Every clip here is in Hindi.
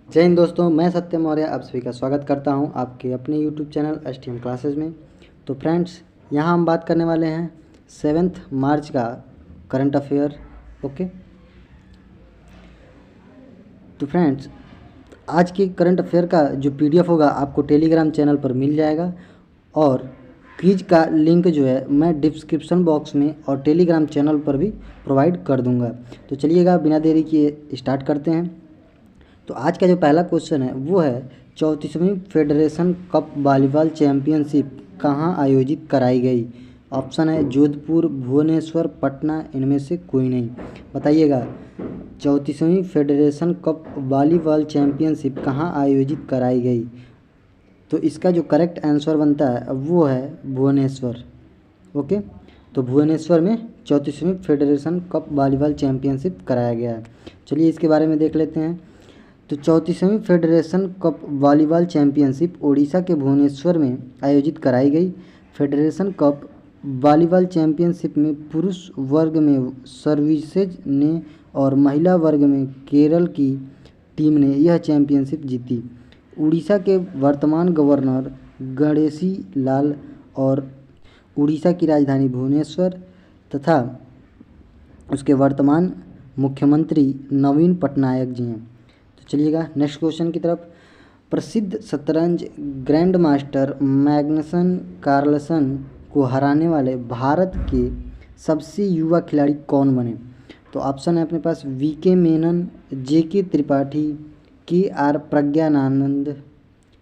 जय हिंद दोस्तों, मैं सत्यम मौर्य आप सभी का स्वागत करता हूं आपके अपने यूट्यूब चैनल एसटीएम क्लासेस में। तो फ्रेंड्स, यहां हम बात करने वाले हैं 7 मार्च का करंट अफेयर। ओके, तो फ्रेंड्स, आज के करंट अफेयर का जो पीडीएफ होगा आपको टेलीग्राम चैनल पर मिल जाएगा और क्विज का लिंक जो है मैं डिस्क्रिप्शन बॉक्स में और टेलीग्राम चैनल पर भी प्रोवाइड कर दूंगा। तो चलिएगा बिना देरी किए स्टार्ट करते हैं। तो आज का जो पहला क्वेश्चन है वो है 34वीं फेडरेशन कप वॉलीबॉल चैंपियनशिप कहाँ आयोजित कराई गई। ऑप्शन है जोधपुर, भुवनेश्वर, पटना, इनमें से कोई नहीं। बताइएगा 34वीं फेडरेशन कप वॉलीबॉल चैंपियनशिप कहाँ आयोजित कराई गई। तो इसका जो करेक्ट आंसर बनता है वो है भुवनेश्वर। ओके, तो भुवनेश्वर में 34वीं फेडरेशन कप वॉलीबॉल चैंपियनशिप कराया गया है। चलिए इसके बारे में देख लेते हैं। तो 34वीं federation cup volleyball championship Odisha के भुवनेश्वर में आयोजित कराई गई। फेडरेशन कप वॉलीबॉल चैंपियनशिप में पुरुष वर्ग में सर्विसेज ने और महिला वर्ग में केरल की टीम ने यह चैंपियनशिप जीती। उड़ीसा के वर्तमान गवर्नर गणेशी लाल और उड़ीसा की राजधानी भुवनेश्वर तथा उसके वर्तमान मुख्यमंत्री नवीन पटनायक जी हैं। तो चलिएगा नेक्स्ट क्वेश्चन की तरफ। प्रसिद्ध शतरंज ग्रैंड मास्टर मैग्नसन कार्लसन को हराने वाले भारत के सबसे युवा खिलाड़ी कौन बने। तो ऑप्शन है अपने पास वीके मेनन, जेके त्रिपाठी, के आर प्रज्ञानानंद,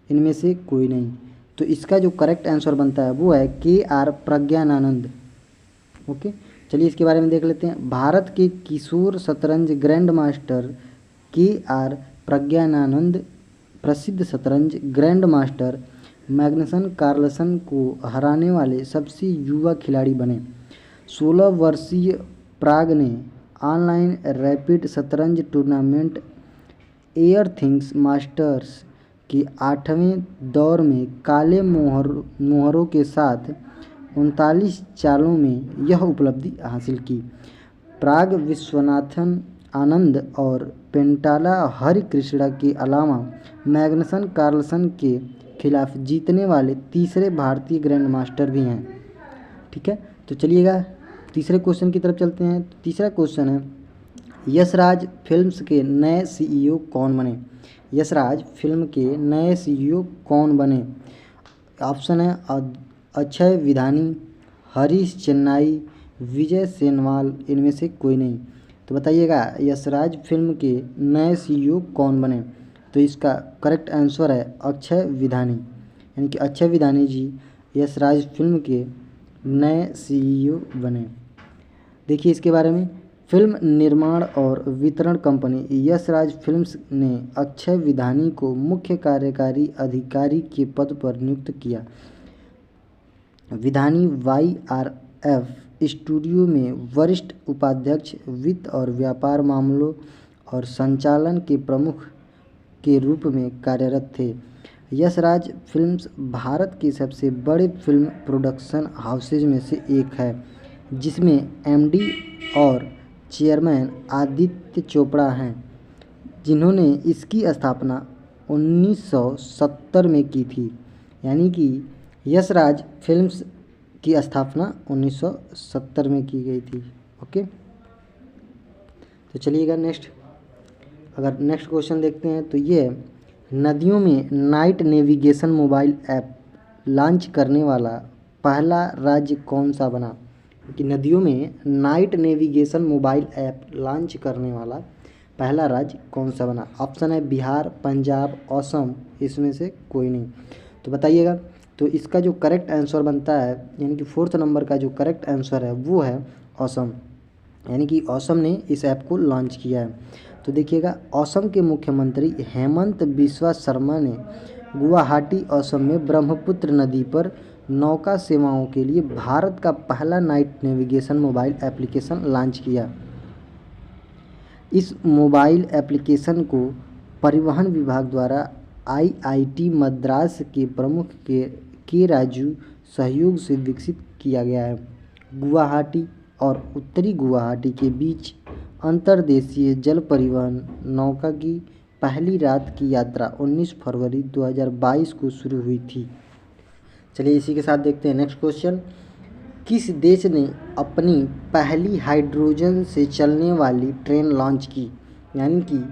इनमें से कोई नहीं। तो इसका जो करेक्ट आंसर बनता है वो है के आर प्रज्ञानानंद। ओके, चलिए इसके बारे में देख लेते हैं। भारत के किशोर शतरंज ग्रैंड मास्टर के आर प्रज्ञानानंद प्रसिद्ध शतरंज ग्रैंड मास्टर मैग्नसन कार्लसन को हराने वाले सबसे युवा खिलाड़ी बने। 16 वर्षीय प्राग ने ऑनलाइन रैपिड शतरंज टूर्नामेंट एयर थिंग्स मास्टर्स के 8वें दौर में काले मोहरों के साथ 39 चालों में यह उपलब्धि हासिल की। प्राग विश्वनाथन आनंद और पेंटाला हरिकृष्णा के अलावा मैग्नसन कार्लसन के खिलाफ जीतने वाले तीसरे भारतीय ग्रैंड मास्टर भी हैं। ठीक है, तो चलिएगा तीसरे क्वेश्चन की तरफ चलते हैं। तो तीसरा क्वेश्चन है यशराज फिल्म्स के नए सीईओ कौन बने। यशराज फिल्म के नए सीईओ कौन बने। ऑप्शन है अक्षय विधानी, हरीश चेन्नई, विजय सेनवाल, इनमें से कोई नहीं। तो बताइएगा यशराज फिल्म के नए सीईओ कौन बने। तो इसका करेक्ट आंसर है अक्षय विधानी, यानी कि अक्षय विधानी जी यशराज फिल्म के नए सीईओ बने। देखिए इसके बारे में। फिल्म निर्माण और वितरण कंपनी यशराज फिल्म्स ने अक्षय विधानी को मुख्य कार्यकारी अधिकारी के पद पर नियुक्त किया। विधानी YRF स्टूडियो में वरिष्ठ उपाध्यक्ष, वित्त और व्यापार मामलों और संचालन के प्रमुख के रूप में कार्यरत थे। यशराज फिल्म्स भारत के सबसे बड़े फिल्म प्रोडक्शन हाउसेज में से एक है, जिसमें MD और चेयरमैन आदित्य चोपड़ा हैं, जिन्होंने इसकी स्थापना 1970 में की थी। यानी कि यशराज फिल्म्स की स्थापना 1970 में की गई थी। ओके, तो चलिएगा नेक्स्ट क्वेश्चन देखते हैं। तो ये नदियों में night navigation mobile app launch करने वाला पहला राज्य कौन सा बना। कि नदियों में night navigation mobile app launch करने वाला पहला राज्य कौन सा बना। ऑप्शन है बिहार, पंजाब, असम, इसमें से कोई नहीं। तो बताइएगा। तो इसका जो करेक्ट आंसर बनता है, यानी कि 4th नंबर का जो करेक्ट आंसर है वो है असम, यानी कि असम ने इस ऐप को लॉन्च किया है। तो देखिएगा, असम के मुख्यमंत्री हेमंत बिस्वा शर्मा ने गुवाहाटी असम में ब्रह्मपुत्र नदी पर नौका सेवाओं के लिए भारत का पहला night navigation mobile application launch किया। इस मोबाइल एप्लीकेशन को परिवहन विभाग द्वारा IIT मद्रास के प्रमुख के राजू सहयोग से विकसित किया गया है। गुवाहाटी और उत्तरी गुवाहाटी के बीच अंतर्देशीय जल परिवहन नौका की पहली रात की यात्रा 19 फरवरी 2022 को शुरू हुई थी। चलिए इसी के साथ देखते हैं नेक्स्ट क्वेश्चन। किस देश ने अपनी पहली हाइड्रोजन से चलने वाली ट्रेन लॉन्च की? यानी कि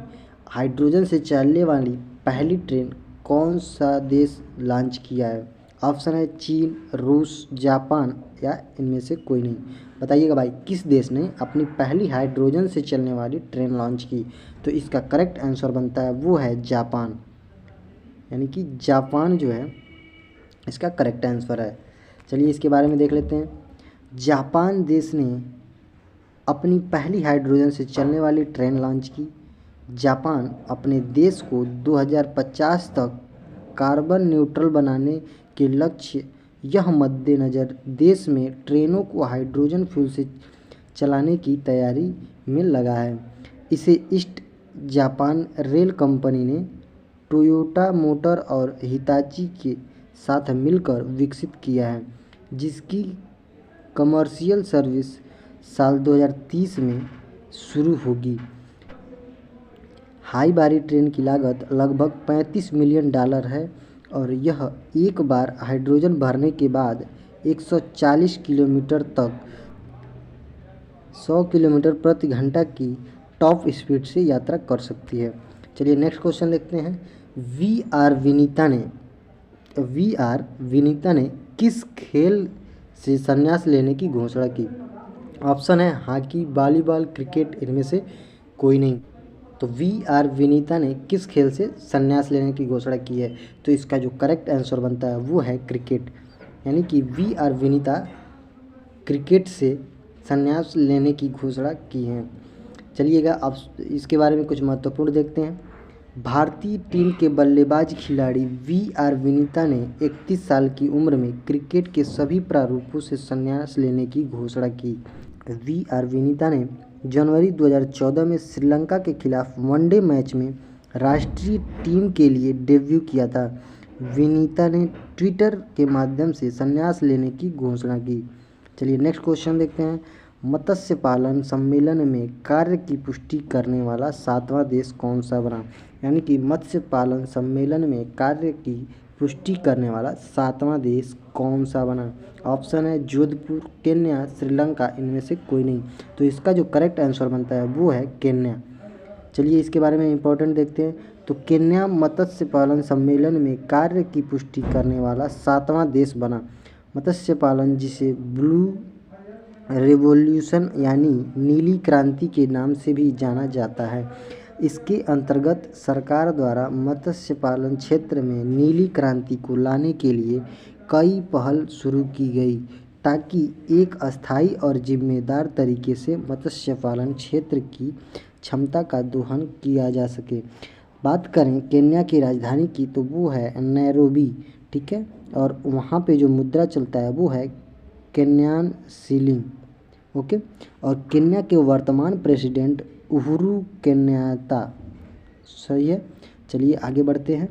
हाइड्रोजन से चलने वाली पहली ट्रेन कौन सा देश लॉन्च किया है? ऑप्शन है चीन, रूस, जापान या इनमें से कोई नहीं। बताइएगा भाई, किस देश ने अपनी पहली हाइड्रोजन से चलने वाली ट्रेन लॉन्च की? तो इसका करेक्ट आंसर बनता है वो है जापान। यानी कि जापान जो है इसका करेक्ट आंसर है। चलिए इसके बारे में देख लेते हैं। जापान देश ने अपनी पहली हाइड्रोजन से चलने वाली ट्रेन लॉन्च की। जापान अपने देश को 2050 तक कार्बन न्यूट्रल बनाने के लक्ष्य यह मद्देनज़र देश में ट्रेनों को हाइड्रोजन फ्यूल से चलाने की तैयारी में लगा है। इसे ईस्ट जापान रेल कंपनी ने टोयोटा मोटर और हिताची के साथ मिलकर विकसित किया है, जिसकी कमर्शियल सर्विस साल 2030 में शुरू होगी। हाई बारी ट्रेन की लागत लगभग $35 मिलियन है और यह एक बार हाइड्रोजन भरने के बाद 140 किलोमीटर तक 100 किलोमीटर प्रति घंटा की टॉप स्पीड से यात्रा कर सकती है। चलिए नेक्स्ट क्वेश्चन देखते हैं। वी आर विनीता ने किस खेल से संन्यास लेने की घोषणा की? ऑप्शन है हॉकी, वॉलीबॉल, क्रिकेट, इनमें से कोई नहीं। तो वी आर विनीता ने किस खेल से संन्यास लेने की घोषणा की है? तो इसका जो करेक्ट आंसर बनता है वो है क्रिकेट। यानी कि वी आर विनीता क्रिकेट से संन्यास लेने की घोषणा की है। चलिएगा अब इसके बारे में कुछ महत्वपूर्ण देखते हैं। भारतीय टीम के बल्लेबाज खिलाड़ी वी आर विनीता ने 31 साल की उम्र में क्रिकेट के सभी प्रारूपों से संन्यास लेने की घोषणा की। वी आर विनीता ने जनवरी 2014 में श्रीलंका के खिलाफ वनडे मैच में राष्ट्रीय टीम के लिए डेब्यू किया था। विनीता ने ट्विटर के माध्यम से संन्यास लेने की घोषणा की। चलिए नेक्स्ट क्वेश्चन देखते हैं। मत्स्य पालन सम्मेलन में कार्य की पुष्टि करने वाला 7वां देश कौन सा बना? यानी कि मत्स्य पालन सम्मेलन में कार्य की पुष्टि करने वाला 7वां देश कौन सा बना? ऑप्शन है जोधपुर, केन्या, श्रीलंका, इनमें से कोई नहीं। तो इसका जो करेक्ट आंसर बनता है वो है केन्या। चलिए इसके बारे में इम्पोर्टेंट देखते हैं। तो केन्या मत्स्य पालन सम्मेलन में कार्य की पुष्टि करने वाला 7वां देश बना। मत्स्य पालन, जिसे ब्लू रेवोल्यूशन यानी नीली क्रांति के नाम से भी जाना जाता है, इसके अंतर्गत सरकार द्वारा मत्स्य पालन क्षेत्र में नीली क्रांति को लाने के लिए कई पहल शुरू की गई, ताकि एक अस्थायी और जिम्मेदार तरीके से मत्स्य पालन क्षेत्र की क्षमता का दोहन किया जा सके। बात करें केन्या की राजधानी की तो वो है नैरोबी, ठीक है, और वहाँ पे जो मुद्रा चलता है वो है केन्यान शिलिंग, ओके। और केन्या के वर्तमान प्रेसिडेंट उहुरु केन्यात्ता, सही है। चलिए आगे बढ़ते हैं।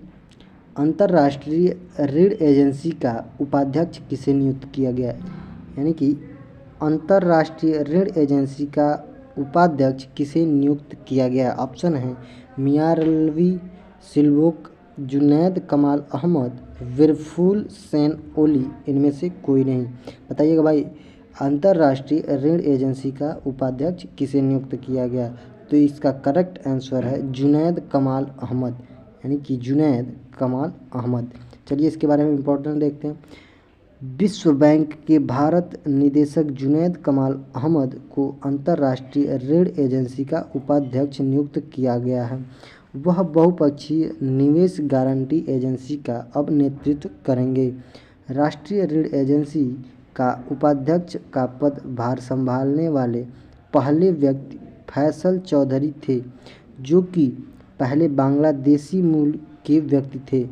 अंतर्राष्ट्रीय ऋण एजेंसी का उपाध्यक्ष किसे नियुक्त किया गया? यानी कि अंतर्राष्ट्रीय ऋण एजेंसी का उपाध्यक्ष किसे नियुक्त किया गया? ऑप्शन है मियारल्वी सिल्वोक, जुनैद कमाल अहमद, विरफुल सेन ओली, इनमें से कोई नहीं। बताइएगा भाई, अंतर्राष्ट्रीय ऋण एजेंसी का उपाध्यक्ष किसे नियुक्त किया गया? तो इसका करेक्ट आंसर है जुनैद कमाल अहमद, यानी कि जुनैद कमाल अहमद। चलिए इसके बारे में इम्पोर्टेंट देखते हैं। विश्व बैंक के भारत निदेशक जुनैद कमाल अहमद को अंतर्राष्ट्रीय ऋण एजेंसी का उपाध्यक्ष नियुक्त किया गया है। वह बहुपक्षीय निवेश गारंटी एजेंसी का अब नेतृत्व करेंगे। राष्ट्रीय ऋण एजेंसी का उपाध्यक्ष का पद भार संभालने वाले पहले व्यक्ति फैसल चौधरी थे, जो कि पहले बांग्लादेशी मूल के व्यक्ति थे।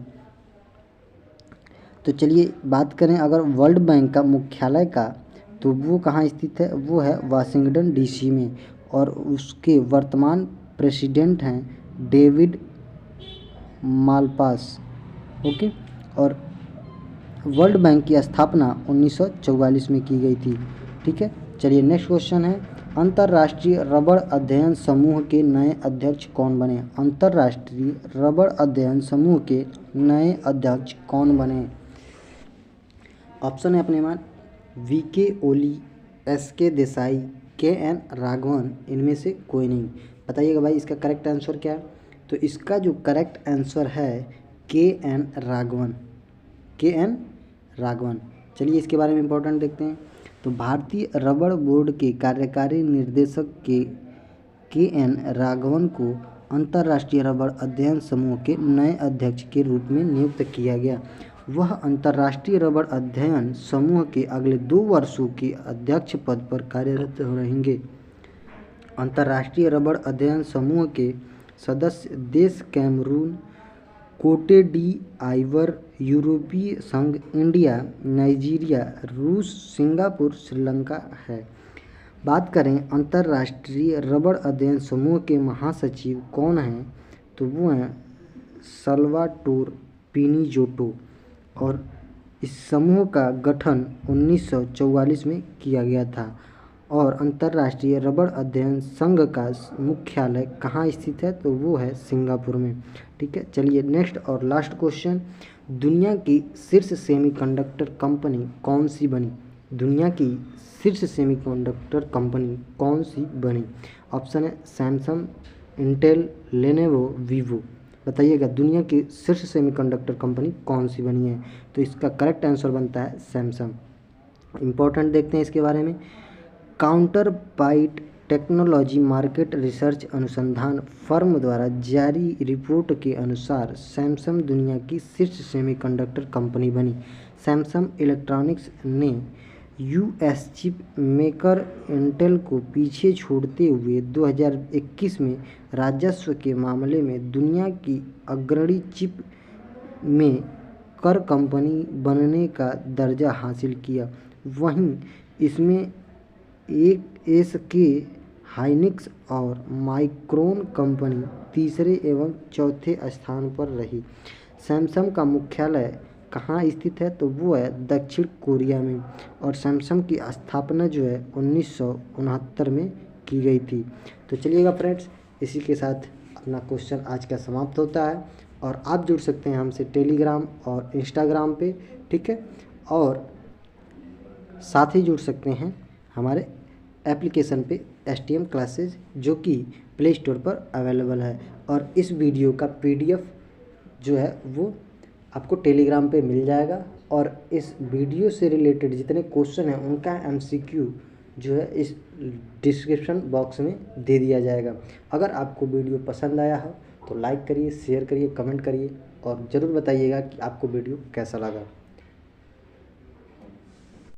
तो चलिए बात करें अगर वर्ल्ड बैंक का मुख्यालय का, तो वो कहाँ स्थित है? वो है वाशिंगटन डीसी में, और उसके वर्तमान प्रेसिडेंट हैं डेविड मालपास, ओके। और वर्ल्ड बैंक की स्थापना 1944 में की गई थी, ठीक है। चलिए नेक्स्ट क्वेश्चन है। अंतर्राष्ट्रीय रबड़ अध्ययन समूह के नए अध्यक्ष कौन बने? अंतर्राष्ट्रीय रबड़ अध्ययन समूह के नए अध्यक्ष कौन बने? ऑप्शन है अपने मान वीके ओली, एसके देसाई, केएन राघवन, इनमें से कोई नहीं। बताइएगा भाई इसका करेक्ट आंसर क्या है? तो इसका जो करेक्ट आंसर है केएन राघवन, केएन राघवन। चलिए इसके बारे में इम्पोर्टेंट देखते हैं। तो भारतीय रबड़ बोर्ड के कार्यकारी निर्देशक केएन राघवन को अंतर्राष्ट्रीय रबड़ अध्ययन समूह के नए अध्यक्ष के रूप में नियुक्त किया गया। वह अंतर्राष्ट्रीय रबड़ अध्ययन समूह के अगले 2 वर्षों के अध्यक्ष पद पर कार्यरत रहेंगे। अंतर्राष्ट्रीय रबड़ अध्ययन समूह के सदस्य देश कैमरून, कोटे डी आइवर, यूरोपीय संघ, इंडिया, नाइजीरिया, रूस, सिंगापुर, श्रीलंका है। बात करें अंतर्राष्ट्रीय रबड़ अध्ययन समूह के महासचिव कौन हैं, तो वो हैं साल्वाटोर पिनिजोटो, और इस समूह का गठन 1944 में किया गया था। और अंतर्राष्ट्रीय रबड़ अध्ययन संघ का मुख्यालय कहाँ स्थित है, तो वो है सिंगापुर में। ठीक है, चलिए नेक्स्ट और लास्ट क्वेश्चन। दुनिया की शीर्ष सेमीकंडक्टर कंपनी कौन सी बनी? दुनिया की शीर्ष सेमीकंडक्टर कंपनी कौन सी बनी? ऑप्शन है सैमसंग, इंटेल, लेनोवो, वीवो। बताइएगा दुनिया की शीर्ष सेमीकंडक्टर कंपनी कौन सी बनी है? तो इसका करेक्ट आंसर बनता है सैमसंग। इम्पोर्टेंट देखते हैं इसके बारे में। काउंटर पाइट टेक्नोलॉजी मार्केट रिसर्च अनुसंधान फर्म द्वारा जारी रिपोर्ट के अनुसार सैमसंग दुनिया की शीर्ष सेमीकंडक्टर कंपनी बनी। सैमसंग इलेक्ट्रॉनिक्स ने यूएस चिप मेकर इंटेल को पीछे छोड़ते हुए 2021 में राजस्व के मामले में दुनिया की अग्रणी चिप में कर कंपनी बनने का दर्जा हासिल किया। वहीं इसमें एक एसके हाइनिक्स और माइक्रोन कंपनी तीसरे एवं चौथे स्थान पर रही। सैमसंग का मुख्यालय कहाँ स्थित है, तो वो है दक्षिण कोरिया में, और सैमसंग की स्थापना जो है 1969 में की गई थी। तो चलिएगा फ्रेंड्स, इसी के साथ अपना क्वेश्चन आज का समाप्त होता है। और आप जुड़ सकते हैं हमसे टेलीग्राम और इंस्टाग्राम पे, ठीक है, और साथ ही जुड़ सकते हैं हमारे एप्लीकेशन पे STM क्लासेज, जो कि प्ले स्टोर पर अवेलेबल है। और इस वीडियो का PDF जो है वो आपको टेलीग्राम पे मिल जाएगा, और इस वीडियो से रिलेटेड जितने क्वेश्चन हैं उनका MCQ जो है इस डिस्क्रिप्शन बॉक्स में दे दिया जाएगा। अगर आपको वीडियो पसंद आया हो तो लाइक करिए, शेयर करिए, कमेंट करिए, और ज़रूर बताइएगा कि आपको वीडियो कैसा लगा।